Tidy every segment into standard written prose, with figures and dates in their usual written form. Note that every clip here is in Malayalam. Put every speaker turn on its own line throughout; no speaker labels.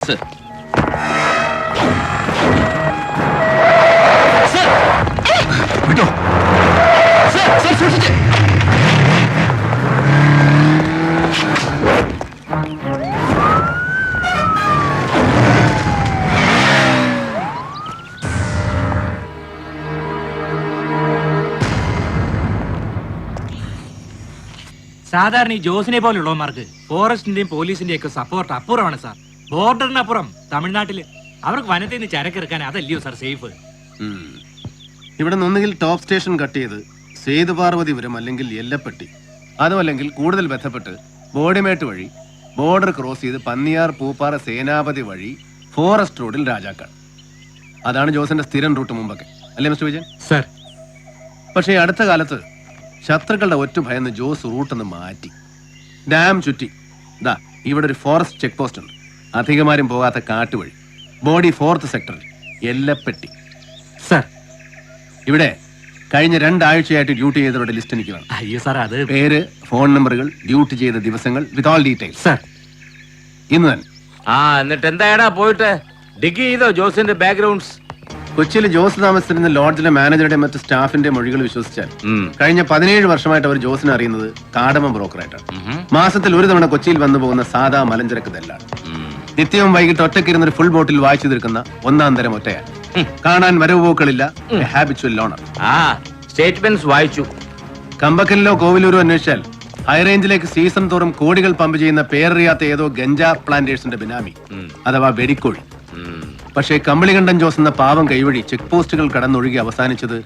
വിട്ടോ സൂക്ഷിച്ച്.
സാധാരണ ഈ ജോസിനെ പോലുള്ളവന്മാർക്ക് ഫോറസ്റ്റിന്റെയും പോലീസിന്റെയും ഒക്കെ സപ്പോർട്ട് അപ്പുറമാണ് സാർ. ബോർഡറിനപ്പുറം തമിഴ്നാട്ടില് അവർക്ക് വനത്തിൽ നിന്ന് ചരക്കിറക്കാൻ അതല്ലയോ സാർ സേഫ്.
ഇവിടെ നിന്നൊന്നുകിൽ ടോപ്പ് സ്റ്റേഷൻ കട്ട് ചെയ്ത് സേതുപാർവതിപുരം അല്ലെങ്കിൽ എല്ലപ്പെട്ടി, അതുമല്ലെങ്കിൽ കൂടുതൽ ബന്ധപ്പെട്ട് ബോഡിമേട്ട് വഴി ബോർഡർ ക്രോസ് ചെയ്ത് പന്നിയാർ പൂപ്പാറ സേനാപതി വഴി ഫോറസ്റ്റ് റോഡിൽ രാജാക്കാട്. അതാണ് ജോസിന്റെ സ്ഥിരം റൂട്ട് മുമ്പൊക്കെ, അല്ലേ മിസ്റ്റർ വിജയൻ?
സാർ,
പക്ഷേ അടുത്ത കാലത്ത് ശത്രുക്കളുടെ ഒറ്റ ഭയന്ന് ജോസ് റൂട്ടൊന്ന് മാറ്റി. ഡാം ചുറ്റി ദാ ഇവിടെ ഒരു ഫോറസ്റ്റ് ചെക്ക് പോസ്റ്റ് ഉണ്ട്, അധികമാരും പോകാത്ത കാട്ടുവഴി, ബോഡി 4th സെക്ടറിൽ എല്ലപ്പെട്ടി.
സാർ,
ഇവിടെ കഴിഞ്ഞ 2 ആഴ്ചയായിട്ട് ഡ്യൂട്ടി ചെയ്തവരുടെ ലിസ്റ്റ് എനിക്ക് വേണം.
അയ്യോ സാർ, അത്
പേര്, ഫോൺ നമ്പറുകൾ, ഡ്യൂട്ടി ചെയ്ത ദിവസങ്ങൾ വിത്ത് ഓൾ ഡീറ്റെയിൽസ്.
സാർ,
ഇന്ന് തന്നെ.
എന്നിട്ട് എന്താടാ പോയിട്ട് ഡിഗ് ചെയ്തോ ജോസിന്റെ ബാക്ക്ഗ്രൗണ്ട്സ്?
കൊച്ചിയിൽ ജോസ് താമസിച്ചിരുന്ന ലോഡ്ജിലെ മാനേജറുടെ മറ്റ് സ്റ്റാഫിന്റെ മൊഴികൾ വിശ്വസിച്ചാൽ കഴിഞ്ഞ 17 വർഷമായിട്ട് അവർ ജോസിനെ അറിയുന്നത് കാടമ ബ്രോക്കറായിട്ടാണ്. മാസത്തിൽ ഒരു തവണ കൊച്ചിയിൽ വന്നു പോകുന്ന സാധാ മലഞ്ചരക്ക് ദല്ലാൾ. നിത്യവും വൈകിട്ട് ഒറ്റയ്ക്കിരുന്ന ഒരു ഫുൾ ബോട്ടിൽ വായിച്ചു തീർക്കുന്ന 1-ാം തരം ഒറ്റയാൻ. കാണാൻ വരവ് പോക്കളില്ല, ഹാബിച്വൽ ലോണർ.
സ്റ്റേറ്റ്മെന്റ്സ് വായിച്ചു.
കമ്പക്കലിലോ കോവിലൂരോ അന്വേഷിച്ചാൽ ഹൈറേഞ്ചിലേക്ക് സീസൺ തോറും കോടികൾ പമ്പ് ചെയ്യുന്ന പേരറിയാത്ത ഏതോ ഗഞ്ച പ്ലാന്റേഴ്സിന്റെ ബിനാമി, അഥവാ വെടിക്കോഴി. പക്ഷേ കമ്പിളികണ്ഠൻ ജോസ് എന്ന പാവം കൈവഴി ചെക്ക് പോസ്റ്റുകൾ കടന്നൊഴുകി അവസാനിച്ചത്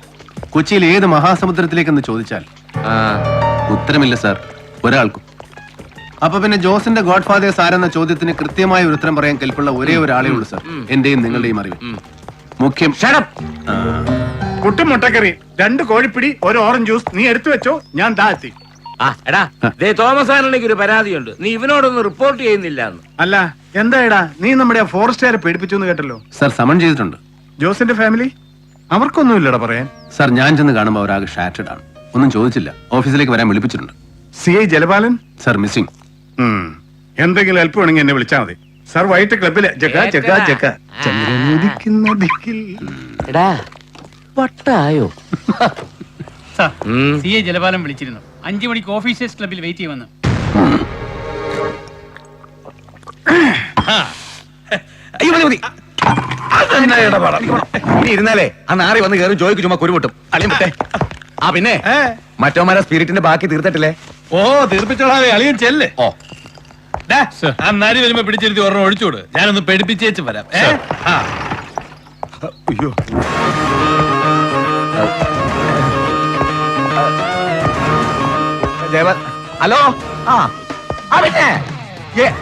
കൊച്ചിയിൽ ഏത് മഹാസമുദ്രത്തിലേക്കെന്ന് ചോദിച്ചാൽ ഉത്തരമില്ല സാർ, ഒരാൾക്കും. അപ്പൊ പിന്നെ ജോസിന്റെ ഗോഡ് ഫാദേഴ്സ് ആരെന്ന ചോദ്യത്തിന് കൃത്യമായ ഒരു ഉത്തരം പറയാൻ കെൽപ്പുള്ള ഒരേ ഒരാളേ ഉള്ളൂ സാർ, എന്റെയും നിങ്ങളുടെയും അറിവ്. മുഖ്യം
കുട്ടും മുട്ടക്കറി, 2 കോഴിപ്പിടി, 1 ഓറഞ്ച് ജ്യൂസ് നീ എടുത്തു വെച്ചോ, ഞാൻ താഴ്ത്തി.
തോമസ് ആന്റണിക്ക് ഒരു പരാതിയുണ്ട്, നീ ഇവനോടൊന്ന് റിപ്പോർട്ട് ചെയ്യുന്നില്ല.
അല്ല എന്താ നീ നമ്മുടെ ഫോറസ്റ്റുകാരെ പേടിപ്പിച്ചു എന്ന് കേട്ടല്ലോ.
സാർ സമൺ ചെയ്തിട്ടുണ്ട്.
ജോസിന്റെ ഫാമിലി അവർക്കൊന്നുമില്ലടാ പറയാൻ.
സാർ ഞാൻ ചെന്ന് കാണുമ്പോൾ അവരാകെ ഷാറ്റഡ് ആണ്. ഒന്നും ചോദിച്ചില്ല, ഓഫീസിലേക്ക് വരാൻ വിളിപ്പിച്ചിട്ടുണ്ട്.
CI ജലപാലൻ
sir missing.
എന്തെങ്കിലും ഹെൽപ്പ് വേണമെങ്കിൽ എന്നെ വിളിച്ചാൽ മതി സാർ. വൈകിട്ട് ക്ലബില്
വട്ടായോ?
CI ജലപാലം വിളിച്ചിരുന്നു. 5 മണിക്ക് ഓഫീസേഴ്സ് ക്ലബിൽ വെയിറ്റ് ചെയ്യുമെന്ന്.
ഇരുന്നാലേ ആ നാറി വന്ന് കയറി ജോയിക്ക് ചുമ്മാ കുരുമുട്ടും. പിന്നെ മറ്റോമാരെ സ്പിരിറ്റിന്റെ ബാക്കി തീർത്തിട്ടില്ലേ?
ഓ തീർപ്പിച്ചോളാവേ, അളിയൻ ചെല്ലേ. ഓ ആ നാരി വരുമ്പോ പിടിച്ചിരുത്തി ഒരെണ്ണം ഒഴിച്ചോട്, ഞാനൊന്ന് പെടിപ്പിച്ചേച്ച് വരാം.
അയ്യോ ഹലോ. പിന്നെ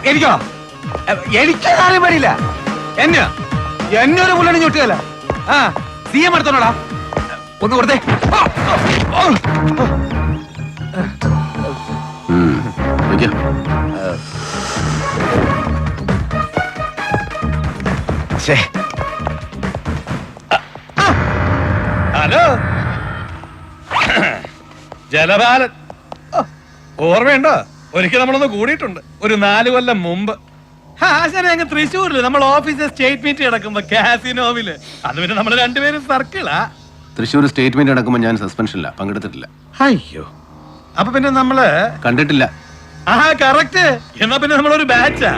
എനിക്കോ? എനിക്ക് കാര്യം പറ്റില്ല. എന്നൊരു പുള്ളി ചുട്ടുകല്ല. CM എടുത്തോളാ, ഒന്ന് കൊടുത്തേ.
ഹലോ ജലപാലൻ, ഓർമ്മയുണ്ടോ? ഒരിക്കൽ നമ്മളൊന്ന് കൂടിയിട്ടുണ്ട്, ഒരു 4 കൊല്ലം മുമ്പ്. അങ്ങ് തൃശ്ശൂരില് നമ്മൾ ഓഫീസിൽ സ്റ്റേറ്റ് മീറ്റ് കിടക്കുമ്പോ കാസിനോവില്. അത് പിന്നെ നമ്മള് 2 പേരും സർക്കിളാ.
തൃശ്ശൂർ സ്റ്റേറ്റ്മെന്റ് നടക്കുമ്പോൾ ഞാൻ സസ്പെൻഷനില്ല, പങ്കെടുത്തിട്ടില്ല.
അയ്യോ, അപ്പൊ പിന്നെ നമ്മള്
കണ്ടിട്ടില്ല.
കറക്റ്റ്. എന്നാ പിന്നെ നമ്മളൊരു ബാച്ചാ.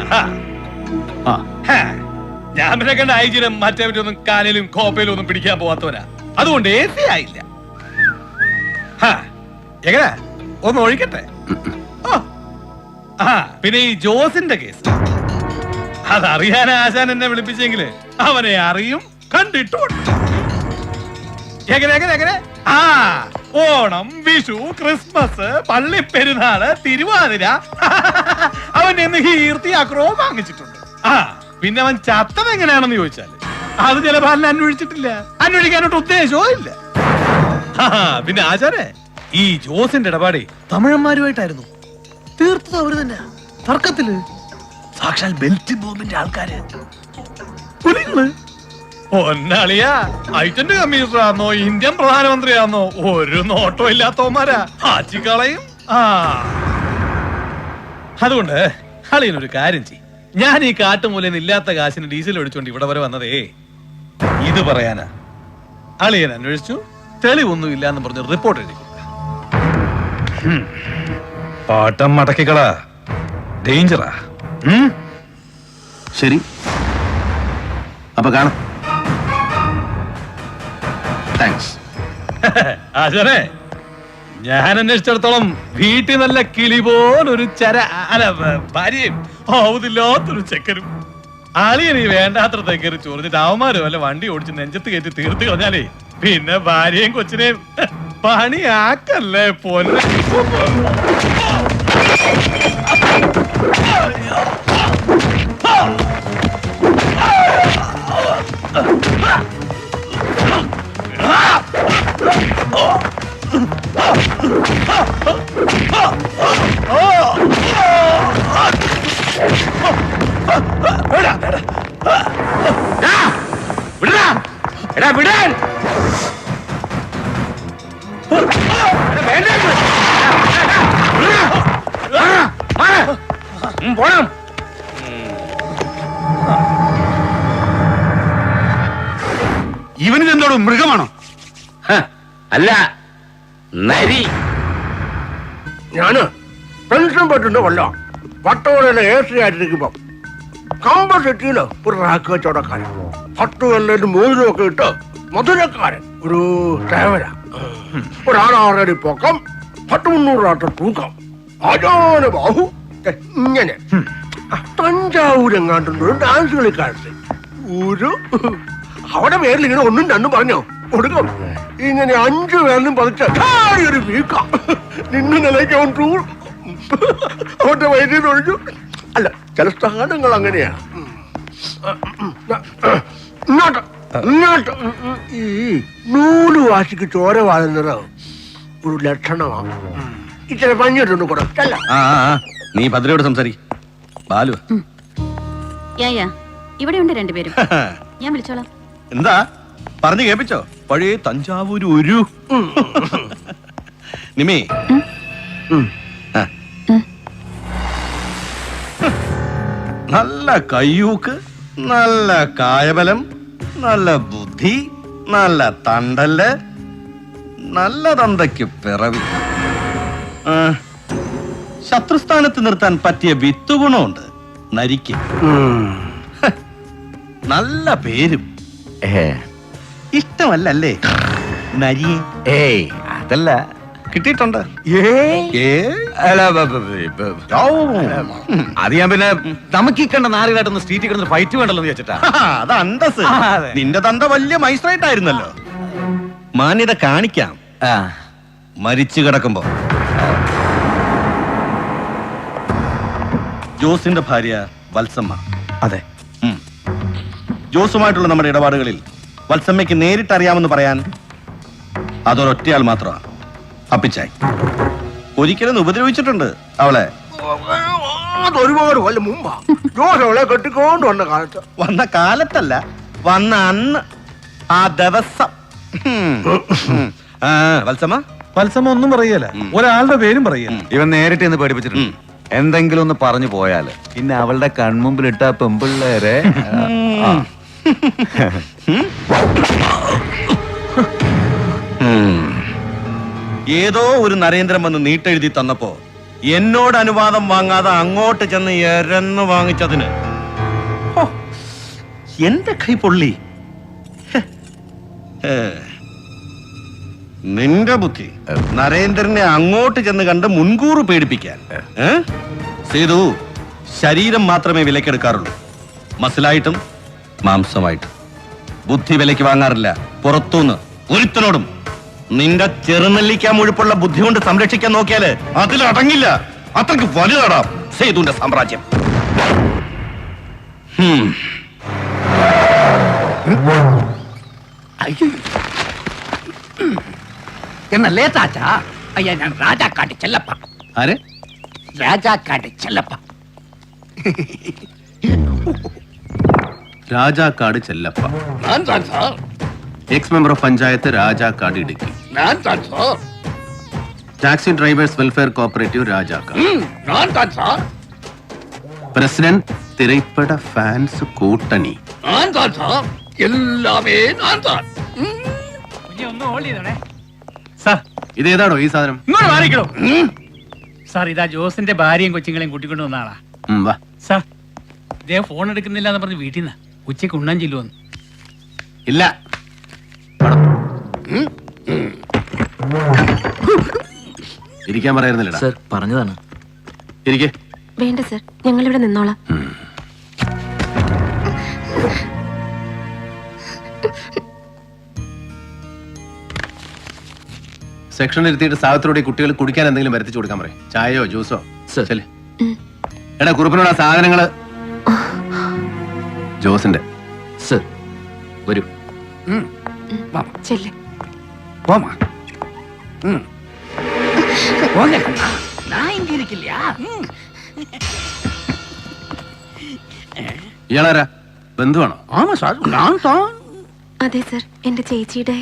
ഞാൻ പിന്നെ കണ്ട ഐജിനും മറ്റേ ഒന്നും കാലിലും കോപ്പയിലും ഒന്നും പിടിക്കാൻ പോവാത്തവരാ, അതുകൊണ്ട് AC ആയില്ല. എങ്ങനെ ഒന്ന് ഒഴിക്കട്ടെ. പിന്നെ ഈ ജോസിന്റെ കേസ് അതറിയാൻ ആശാൻ എന്നെ വിളിപ്പിച്ചെങ്കില് അവനെ അറിയും, കണ്ടിട്ടുണ്ട്. എങ്ങനെ ഓണം, വിഷു, ക്രിസ്മസ്, പള്ളിപ്പെരുന്നാള്, തിരുവാതിര അവൻ എന്ന് കീർത്തി അക്രോ വാങ്ങിച്ചിട്ടുണ്ട്. പിന്നെ അവൻ ചത്തത് എങ്ങനെയാണെന്ന് ചോദിച്ചാല് അത് ജലപാലനെ അന്വേഷിച്ചിട്ടില്ല, അന്വേഷിക്കാനോട്ട് ഉദ്ദേശവും ഇല്ല. പിന്നെ ആചാരേ, ഈ ജോസിന്റെ ഇടപാടെ തമിഴന്മാരുമായിട്ടായിരുന്നു. തീർത്തത് അവര് തന്നെ, തർക്കത്തില് സാക്ഷാൽ ബെൽറ്റ് ബോംബിന്റെ ആൾക്കാര്. ഒന്നാളിയാ ഐറ്റന്റ് കമ്മീഷണറാന്നോ ഇന്ത്യൻ പ്രധാനമന്ത്രിയാന്നോ ഒരു നോട്ടോ ഇല്ലാത്തവന്മാരാ, ആച്ചിക്കളയും. അതുകൊണ്ട് അളിയനൊരു കാര്യം ചെയ്യും, ഞാൻ ഈ കാട്ടുമൂലയിൽ ഇല്ലാത്ത കാശിന് ഡീസൽ ഒഴിച്ചോണ്ട് ഇവിടെ വരെ വന്നതേ ഇത് പറയാനാ. അളിയൻ അന്വേഷിച്ചു, തെളിവൊന്നും ഇല്ല എന്ന് പറഞ്ഞ് റിപ്പോർട്ട് എഴുതി. പാട്ടം മടക്കിക്കളാ, ഡേഞ്ചറാ.
ശരി, അപ്പൊ കാണാം. താങ്ക്സ്.
ആശാനെ, ഞാൻ അന്വേഷിച്ചിടത്തോളം വീട്ടിൽ നല്ല കിളി പോലൊരു ഭാര്യയും ആവുന്നില്ലാത്തൊരു ചെക്കനും. അളിയൻ ഈ വേണ്ടാത്ര തെക്കറി ചൊറിഞ്ഞിട്ട് അവന്മാര് വല്ല വണ്ടി ഓടിച്ച് നെഞ്ചത്ത് കയറ്റി തീർത്ത് കളഞ്ഞാലേ പിന്നെ ഭാര്യയും കൊച്ചിനെയും പണിയാക്കല്ലേ പോലെ.
പോണം.
ഇവനിതെന്തോടും മൃഗമാണോ?
അല്ല, നരി.
ഞാന് പെൻഷൻ പറ്റുന്ന കൊല്ലം പട്ടോളയിലെ ഏസി ആയിട്ടിരിക്കുമ്പോ കമ്പ സിറ്റിയില് ഒരു റാക്ക് കച്ചവടക്കാരൻ 10 കൊല്ലം 3 ഒക്കെ ഇട്ട് മധുരക്കാരൻ ഒരു സേവന ഒരാളാറടി പൊക്കം 10-300 തൂക്കം അജാന ബാഹു ഇങ്ങനെ തഞ്ചാവൂരെങ്ങാണ്ടുണ്ട് ഒരു ഡാൻസ് കളിക്കാരൻ ഒരു അവിടെ പേരിൽ ഇങ്ങനെ 1ഉം 2ഉം പറഞ്ഞോ കൊടുക്കും. ഇങ്ങനെ 5 പേരിലും പതിച്ച ഒരു വീക്കാം നിന്ന് നിലയ്ക്കവൻ ടൂർ അവന്റെ വൈദ്യുതി ഒഴിച്ചു. അല്ല, ചില സ്ഥാനങ്ങൾ അങ്ങനെയാ. ഇങ്ങോട്ട് ഇങ്ങോട്ട് ഈ നൂല് വാശിക്ക് ചോര വാഴുന്നത് ഒരു ലക്ഷണമാണ്. ഇച്ചിരി പഞ്ഞിട്ടുണ്ട് കൂടെ അല്ല.
നീ ഭദ്രയോട് സംസാരിക്കും. ബാലു
ഇവിടെയുണ്ട് രണ്ടുപേരും. ഞാൻ വിളിച്ചോളാം.
എന്താ പറഞ്ഞു കേൾപ്പിച്ചോ? പഴയ തഞ്ചാവൂര് ഒരു നിമി. നല്ല കയ്യൂക്ക്, നല്ല കായബലം, നല്ല ബുദ്ധി, നല്ല തണ്ടല്, നല്ല തന്തയ്ക്ക് പിറവി, ശത്രുസ്ഥാനത്ത് നിർത്താൻ പറ്റിയ വിത്തുഗുണമുണ്ട് നരിക്ക്. നല്ല പേരും. ഇഷ്ടമല്ലേ നരിയെ?
ഏയ് അതല്ല,
കിട്ടിയിട്ടുണ്ട്.
അത് ഞാൻ പിന്നെ നമുക്ക് ഈ കണ്ട നാലുകാട്ടൊന്ന് സ്ട്രീറ്റിൽ കിടന്ന് ഫൈറ്റ് വേണ്ടല്ലോ എന്ന് വെച്ചിട്ടാ.
അത് അന്തസ്. നിന്റെ തന്ത വലിയ മൈസ്ട്രേറ്റ് ആയിരുന്നല്ലോ. മാന്യത കാണിക്കാം മരിച്ചു കിടക്കുമ്പോ. ജോസിന്റെ ഭാര്യ വത്സമ്മ.
അതെ.
ജോസുമായിട്ടുള്ള നമ്മുടെ ഇടപാടുകളിൽ വത്സമ്മയ്ക്ക് നേരിട്ട് അറിയാമെന്ന് പറയാൻ അതൊരൊറ്റയാൾ മാത്രമാണ്, അപ്പിച്ചായി. ഒരിക്കലും ഉപദ്രവിച്ചിട്ടുണ്ട് അവളെ.
അതൊരുപാട് കൊല്ലം മുമ്പാ ജോസ് അവളെ കെട്ടിക്കൊണ്ട് വന്ന കാലത്ത്.
വന്ന കാലത്തല്ല, വന്ന അന്ന്, ആ ദിവസം. വത്സമ്മ
മത്സമം ഒന്നും പറയല, ഒരാളുടെ പേരും പറയല.
ഇവൻ നേരിട്ട് എന്ന് പേടിപ്പിച്ചിട്ടുണ്ട്. എന്തെങ്കിലും ഒന്ന് പറഞ്ഞു പോയാല് പിന്നെ അവളുടെ കൺമുമ്പിലിട്ട പെമ്പിള്ളേരെ ഏതോ ഒരു നരേന്ദ്രൻ വന്ന് നീട്ടെഴുതി തന്നപ്പോ എന്നോട് അനുവാദം വാങ്ങാതെ അങ്ങോട്ട് ചെന്ന് എരന്ന് വാങ്ങിച്ചതിന് എന്റെ കൈ പൊള്ളി. നിന്റെ ബുദ്ധി നരേന്ദ്രനെ അങ്ങോട്ട് ചെന്ന് കണ്ട് മുൻകൂർ പേടിപ്പിക്കാൻ. സേതു ശരീരം മാത്രമേ വിലക്കെടുക്കാറുള്ളൂ, മസിലായിട്ടും മാംസമായിട്ടും. ബുദ്ധി വിലയ്ക്ക് വാങ്ങാറില്ല പുറത്തുനിന്ന് ഒരുത്തനോടും. നിന്റെ ചെറുനെല്ലിക്കാൻ മുഴുപ്പുള്ള ബുദ്ധി കൊണ്ട് സംരക്ഷിക്കാൻ നോക്കിയാല് അതിലടങ്ങില്ല. അത്രക്ക് വലുതാടാം സേതുവിന്റെ സാമ്രാജ്യം.
എന്നല്ലേ താച്ച? അയ്യ, ഞാൻ രാജാക്കാട്ട് ചെല്ലപ്പ.
ആരെ?
രാജാക്കാട്ട് ചെല്ലപ്പ.
രാജാക്കാട് ചെല്ലപ്പ,
ഞാൻ താൻ sir.
Ex member of panchayat Rajakkad Idukki.
ഞാൻ താൻ sir.
Taxi drivers welfare cooperative Rajakkad.
ഞാൻ താൻ സാർ.
പ്രസിഡന്റ് തിരപ്പട ഫാൻസ് കൂട്ടണി.
എല്ലാമേ
കുഞ്ഞെ ഒന്ന് ഹോൾഡ് ചെയ്തോണേ. സാർ
ഇതേതാണോ ഈ സാധനം?
ഇങ്ങോട്ട് മാറിക്കണോ. സാർ ഇതാ ജോസിന്റെ ഭാര്യയും കൊച്ചുങ്ങളെയും കൂട്ടിക്കൊണ്ട് വന്ന ആളാ.
വാ.
സാർ ഇദ്ദേഹം ഫോൺ എടുക്കുന്നില്ല എന്ന് പറഞ്ഞ് വീട്ടിൽ നിന്ന് ഉച്ചയ്ക്ക് ഉണ്ണാൻ ചെല്ലുവന്നു.
ഇല്ല. ഇരിക്കാൻ പറയായിരുന്നില്ലടാ.
സർ പറഞ്ഞതാണ്.
ഇരിക്കേ.
വേണ്ട സർ, ഞങ്ങൾ ഇവിടെ നിന്നോളാം.
സെക്ഷനിൽ ഇരുത്തിയിട്ട് സാഹത്തിലൂടെ കുട്ടികൾ കുടിക്കാൻ എന്തെങ്കിലും വരുത്തിച്ചു കൊടുക്കാൻ പറയും. ചായയോ ജ്യൂസോ. ശരി. എടാ കുറുപ്പിനോട് ആ സാധനങ്ങള് ജോസിന്റെ.
സർ വരൂ.
ചെല്ല്.
ഇയാളാരാ? ബന്ധുവാണോ?
അതെ സർ, എന്റെ ചേച്ചിയുടെ.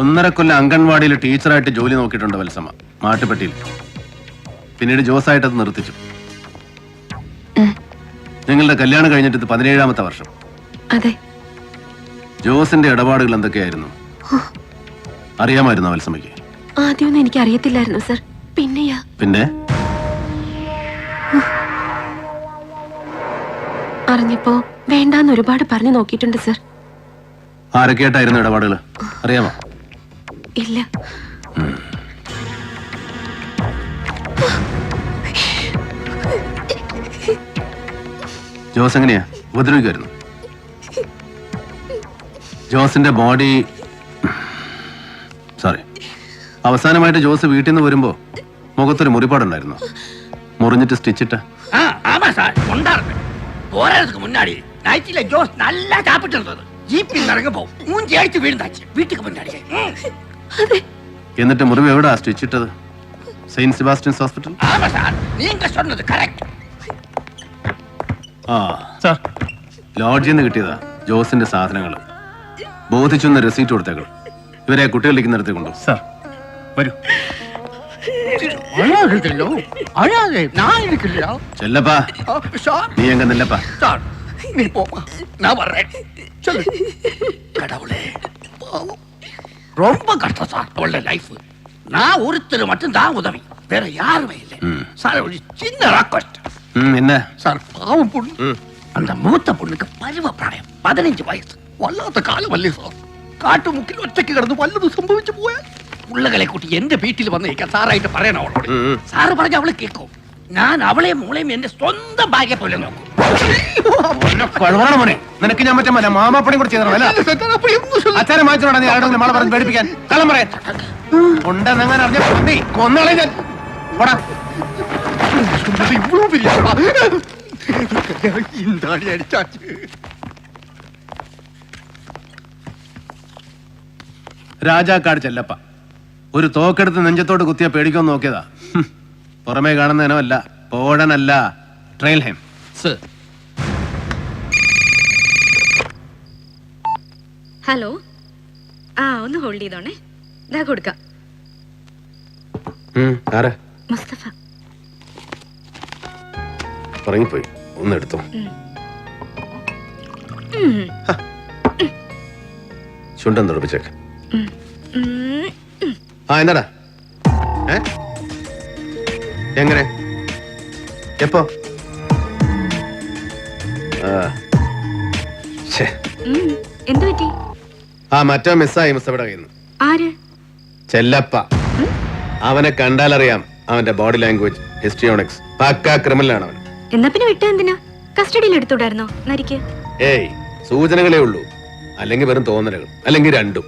1.5 കൊല്ലം അംഗൻവാടിയിൽ ടീച്ചറായിട്ട് ജോലി നോക്കിയിട്ടുണ്ട് വത്സമ്മ, മാട്ടുപ്പെട്ടിയിൽ. പിന്നീട് ജോസായിട്ട് അത് നിർത്തിച്ചു. നിങ്ങളുടെ കല്യാണം കഴിഞ്ഞിട്ട് ഇത് 17ാമത്തെ വർഷം.
അതെ.
ജോസിന്റെ ഇടപാടുകൾ എന്തൊക്കെയായിരുന്നു? അറിയാമായിരുന്നു വത്സമ്മയ്ക്ക്?
ആദ്യമൊന്നും എനിക്ക് അറിയത്തില്ലായിരുന്നു സർ. പിന്നെയാ.
പിന്നെ
അറിഞ്ഞപ്പോ വേണ്ടാന്ന് ഒരുപാട് പറഞ്ഞു നോക്കിയിട്ടുണ്ട് സർ.
ആരൊക്കെയായിട്ടായിരുന്നു ഇടപാടുകൾ അറിയാമോ?
ഇല്ല.
ജോസ് എങ്ങനെയാ ഉപദ്രവിക്കുമായിരുന്നു? ജോസിന്റെ ബോഡി സോറി അവസാനമായിട്ട് ജോസ് വീട്ടിൽ നിന്ന് വരുമ്പോ മുഖത്തൊരു മുറിപ്പാടുണ്ടായിരുന്നു. മുറിഞ്ഞിട്ട് സ്റ്റിച്ചിട്ട്.
போறதுக்கு முன்னாடி நைட்டில ஜோஸ் நல்லா சாப்பிட்டு இருந்தது. ஜீப்பில் நடக்க போ மூஞ்சி அடிச்சு வீழ்ந்தாச்சு வீட்டுக்கு முன்னாடி.
എന്നിട്ട് മുറിവ് എവിടാ സ്റ്റിച്ചിട്ടത്? Saint Sebastian's hospital.
ஆமா சார், நீங்க சொன்னது கரெக்ட்.
ആ
സാർ
ലോഡ്ജിൽ നിന്ന് കിട്ടിയതാ ജോസിന്റെ സാധനങ്ങൾ. ബോധിച്ചൊന്ന് റെസീറ്റ് കൊടുത്തേക്കൾ. ഇവരെ കുട്ടികളിലേക്ക് നിർത്തി കൊണ്ടു.
സാർ വരൂ.
அழாதோ அழாதே, நான் இருக்கலையா
ചെല്ലപ്പാ.
சார்?
നീ എങ്ക നില്ലപ്പാ.
சார் நீ போமா, நான் வர்றேன். சொல்லு. கடவுளே பாவம், ரொம்ப கஷ்டம் சார் அவளோட லைஃப். நான் ஒருத்தர் மட்டும் தான் உதவி, வேற யாருமே இல்லை சார். ஒரு சின்ன ரெக்வெஸ்ட்
என்ன
சார், பாவம் பொண்ணு, அந்த மூத்த பொண்ணுக்கு பருவ பிராயம் 15 வயசு. വല്ലാത്ത കാലമല്ലേ സാർ. കാട്ടുമുക്കിൽ ഒറ്റയ്ക്ക് കിടന്ന് വല്ലതും സംഭവിച്ചു പോയാൽ പിള്ളകളെ കൂട്ടി എന്റെ വീട്ടിൽ വന്നേക്കാൻ സാറായിട്ട് പറയണം അവളോട്. സാറ് പറഞ്ഞ അവള് കേൾക്കും. ഞാൻ അവളെയും മോളെയും എന്റെ സ്വന്തം ഭാര്യ പോലെ നോക്കും.
നിനക്ക് ഞാൻ മറ്റേ മാമാപ്പണിയും കൂടെ ചെയ്തോളാം. അച്ഛനെ മാറ്റിനോടാ നീ ആരുടെ മഴ പറഞ്ഞ് പേടിപ്പിക്കാൻ. കള്ളം പറയാൻ ഉണ്ടെന്നങ്ങനെ അറിഞ്ഞ കൊന്നളെ ഞാൻ. രാജാക്കാട് ചെല്ലപ്പ ഒരു തോക്കെടുത്ത് നെഞ്ചത്തോട് കുത്തിയ പേടിക്കൊന്ന് നോക്കിയതാ. പുറമേ കാണുന്നതിനല്ല, പോടനല്ല, ട്രെയിൽ ഹെം.
Sir
hello. ആ ഒന്ന് ഹോൾഡ് ചെയ്തോണേ. ഇതാ കൊടുക്കാം. മുസ്തഫ.
ഉറങ്ങിപ്പോയി. ഒന്ന് എടുത്തോ. ചുണ്ടൻ തുറപ്പിച്ചേക്ക്. ആ എന്താടാ? എങ്ങനെ? എപ്പോ?
എന്ത് പറ്റി?
ആ മറ്റോ മിസ്സായി മുസ്തഫയുടെ കയ്യിൽ നിന്ന്.
ആര്?
ചെല്ലപ്പ. അവനെ കണ്ടാലറിയാം അവന്റെ ബോഡി ലാംഗ്വേജ്, ഹിസ്ട്രിയോണിക്സ്. പക്കാ ക്രിമിനലാണ് അവൻ.
എന്നാ പിന്നെ വിട്ട എന്തിനാ? കസ്റ്റഡിയിൽ എടുത്തൂടായിരുന്നോ നരിക്ക്?
ഏയ്, സൂചനകളേ ഉള്ളൂ, അല്ലെങ്കിൽ വെറും തോന്നലുകൾ, അല്ലെങ്കിൽ രണ്ടും.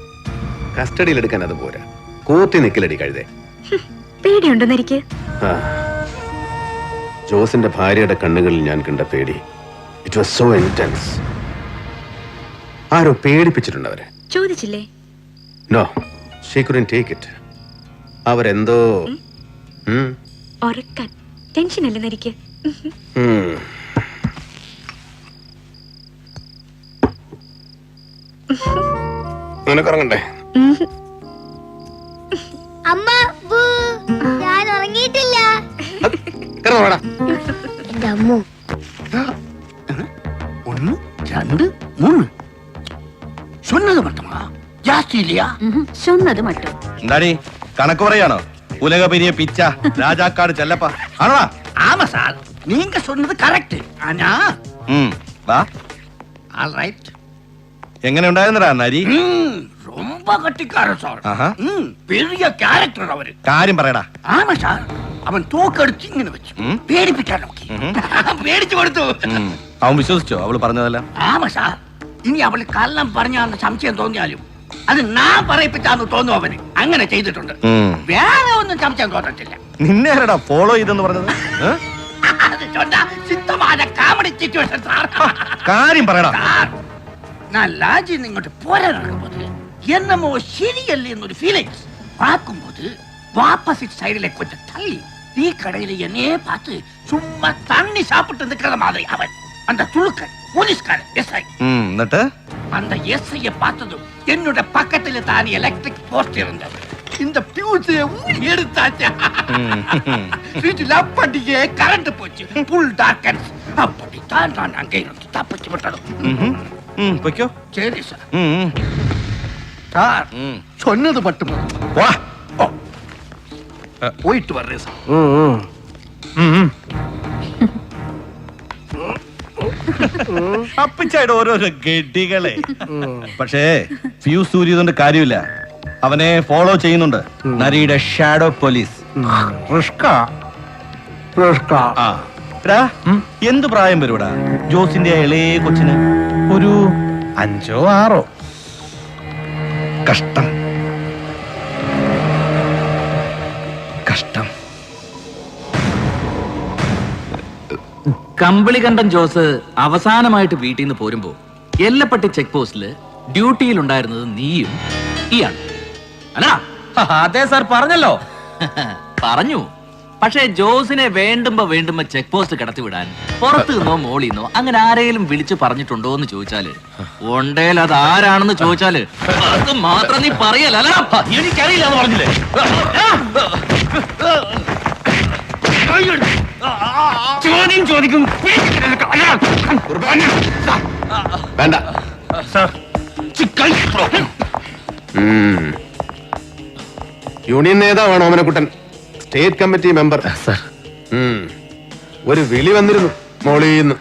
കസ്റ്റഡിയിൽ എടുക്കാൻ അത് പോരാ, കൂത്തി നിക്കലടി കഴുതേ.
പേടിയുണ്ടോ നരിക്ക്?
ജോസിന്റെ ഭാര്യയുടെ കണ്ണുകളിൽ ഞാൻ കണ്ട പേടി, ഇറ്റ് വാസ് സോ ഇന്റൻസ്. ആരോ പേടിപ്പിച്ചിട്ടുണ്ട് അവരെ.
ചോദിച്ചില്ലേ?
No, she couldn't take it. അവരെന്തോ
ഉറക്കാൻ ടെൻഷൻ അല്ലേ നരിക്ക്?
നിനക്കുറങ്ങണ്ടേ?
അമ്മ, ഞാൻ ഉറങ്ങിയിട്ടില്ല. എന്റെ അമ്മു.
ഒന്ന് രണ്ട് മൂന്ന് சொன்னது மட்டுமா ஜாஸ்தி இல்லையா
சொன்னது மட்டும்.
എന്താടി കണക്ക് പറയാണോ? ഉലക പെരിയ പിച്ച രാജാക്കാട് ചെല്ലപ്പ ആണോ?
ஆமா சார் நீங்க சொன்னது கரெக்ட் ஆனா
വാ.
ஆல் ரைட்
എങ്ങനെ ഉണ്ടായിരുന്നടാ നരി?
ரொம்ப கட்டிக்காரன் சார்
ആഹാ.
பெரிய கேரக்டர் அவரு.
കാര്യം പറയടാ.
ஆமா சார் அவன் தூக்கெடுத்து இങ്ങനെ വെച്ചു പേടിപ്പിക്കാൻ നോക്കി പേടിച്ചു കൊടുത്തു.
അവൻ വിശ്വസിച്ചോ അവള് പറഞ്ഞതെല്ലാം?
ആമാ സാർ ഇനി അവള് കള്ളം പറഞ്ഞാന്ന് സംശയം തോന്നിയാലും അത് ഞാൻ പറയിപ്പിച്ചാന്ന് തോന്നും അവന്. അങ്ങനെ ചെയ്തിട്ടുണ്ട്. വേറെ ഒന്നും സംശയം തോന്നത്തില്ല.
നിന്നെ ആരടാ ഫോളോ ചെയ്തെന്ന് പറഞ്ഞത്?
അത് சொன்னா சித்தமான காமெடி സിറ്റുവേഷൻ സാർ.
കാര്യം പറയടാ.
ഞാൻ ലാജിൽ നിന്ന് ഇങ്ങോട്ട് പോരാടുമ്പോൾ എന്നമോ ശരിയല്ല എന്നൊരു ഫീലിങ്സ് பார்க்கும்போது ஆப்போசிட் சைடுல கொஞ்சம் தள்ளி டீ கடையில என்னையே பார்த்து சும்மா தண்ணி சாப்பிட்டு நிக்கிற மாதிரி அவன். அந்த துளுக்கன் போலீஸ்காரன் எஸ்ஐ.
എന്നിട്ട്
அந்த எஸ்ஐய பார்த்ததும் என்னோட பக்கத்துல தான் எலக்ட்ரிக் போஸ்ட் இருந்தது. இந்த பியூஸை எடுத்தாச்சு. ஸ்விட்ச்ல அப்படியே கரண்ட் போச்சு. Full darkness. அப்படித்தான் நான் அங்கே இருந்து தப்பிச்சு விட்டதும்.
പൊയ്ക്കോ.
சரி சார். சார் சொன்னது மட்டுமா?
വാ.
போயிட்டு வர்றேன் சார்.
അപ്പിച്ചായിട്ട് ഓരോരോ ഗഡികളെ. പക്ഷേ ഫ്യൂസ് ഊരിയതുകൊണ്ട് കാര്യമില്ല. അവനെ ഫോളോ ചെയ്യുന്നുണ്ട് നരിയുടെ ഷാഡോ പോലീസ്. ആ. എടാ, എന്ത് പ്രായം വരൂടാ ജോസിന്റെ ഇളയ കൊച്ചിന്?
ഒരു 5 or 6.
കഷ്ടം കഷ്ടം.
കമ്പിളികണ്ഠൻ ജോസ് അവസാനമായിട്ട് വീട്ടിൽ നിന്ന് പോരുമ്പോ എല്ലപ്പട്ടി ചെക്ക് പോസ്റ്റില് ഡ്യൂട്ടിയിൽ ഉണ്ടായിരുന്നത് നീയും ഈയാണ് അല്ലടാ?
അതെ സാർ പറഞ്ഞല്ലോ.
പറഞ്ഞു. പക്ഷേ ജോസിനെ വേണ്ടുമ്പോ ചെക്ക് പോസ്റ്റ് കടത്തി വിടാൻ പുറത്തു നിന്നോ മോളിൽ നിന്നോ അങ്ങനെ ആരെങ്കിലും വിളിച്ചു പറഞ്ഞിട്ടുണ്ടോ എന്ന് ചോദിച്ചാല് ഉണ്ടേൽ അത് ആരാണെന്ന് ചോദിച്ചാല് അത് മാത്രം നീ പറയല. എനിക്കറിയില്ല എന്ന് പറഞ്ഞില്ലേ?
ചോദ്യം ചോദിക്കും.
വേണ്ട. യൂണിയൻ നേതാവാണ് ഓമനക്കുട്ടൻ, സ്റ്റേറ്റ് കമ്മിറ്റി മെമ്പർ. ഒരു വിളി വന്നിരുന്നു മോളീന്ന്.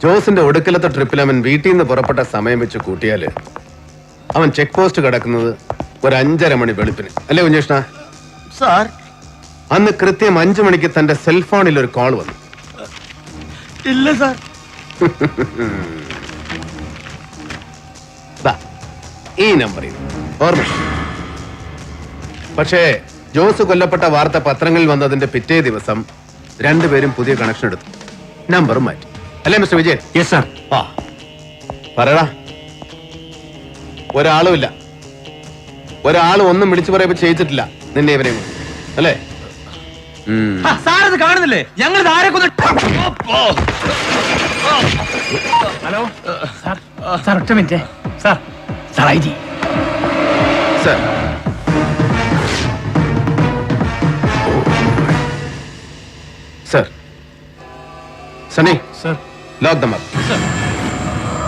ജോസിന്റെ ഒടുക്കലത്തെ ട്രിപ്പിൽ അവൻ വീട്ടിൽ നിന്ന് പുറപ്പെട്ട സമയം വെച്ച് കൂട്ടിയാല് അവൻ ചെക്ക് പോസ്റ്റ് കിടക്കുന്നത് ഒരു 5:30 മണി വെളുപ്പിന് അല്ലേ കുഞ്ഞേഷ്ണ?
സാർ
അന്ന് കൃത്യം 5 മണിക്ക് തന്റെ സെൽഫോണിൽ ഒരു കോൾ വന്നു.
ഇല്ല സാർ.
ഈ നമ്പറിൽ ഓർമ്മ. പക്ഷേ ജോസ് കൊല്ലപ്പെട്ട വാർത്ത പത്രങ്ങളിൽ വന്നതിന്റെ പിറ്റേ ദിവസം രണ്ടുപേരും പുതിയ കണക്ഷൻ എടുത്തു, നമ്പറും മാറ്റി. അല്ലേ മിസ്റ്റർ വിജയൻ?
Yes sir.
ആ പറയടാ. ഒരാളുമില്ല, ഒരാളും ഒന്നും വിളിച്ചു പറയുമ്പോ ചെയ്തിട്ടില്ല നിന്നെ ഇവരെ അല്ലേ?
സാർ ഇത് കാണുന്നില്ലേ? ഞങ്ങൾ ആരെ കൊന്നു?
Hello sir. സാർ ഒറ്റ minute sir. Sir I G
sir. Sir. Sunny
sir.
Lock dum up.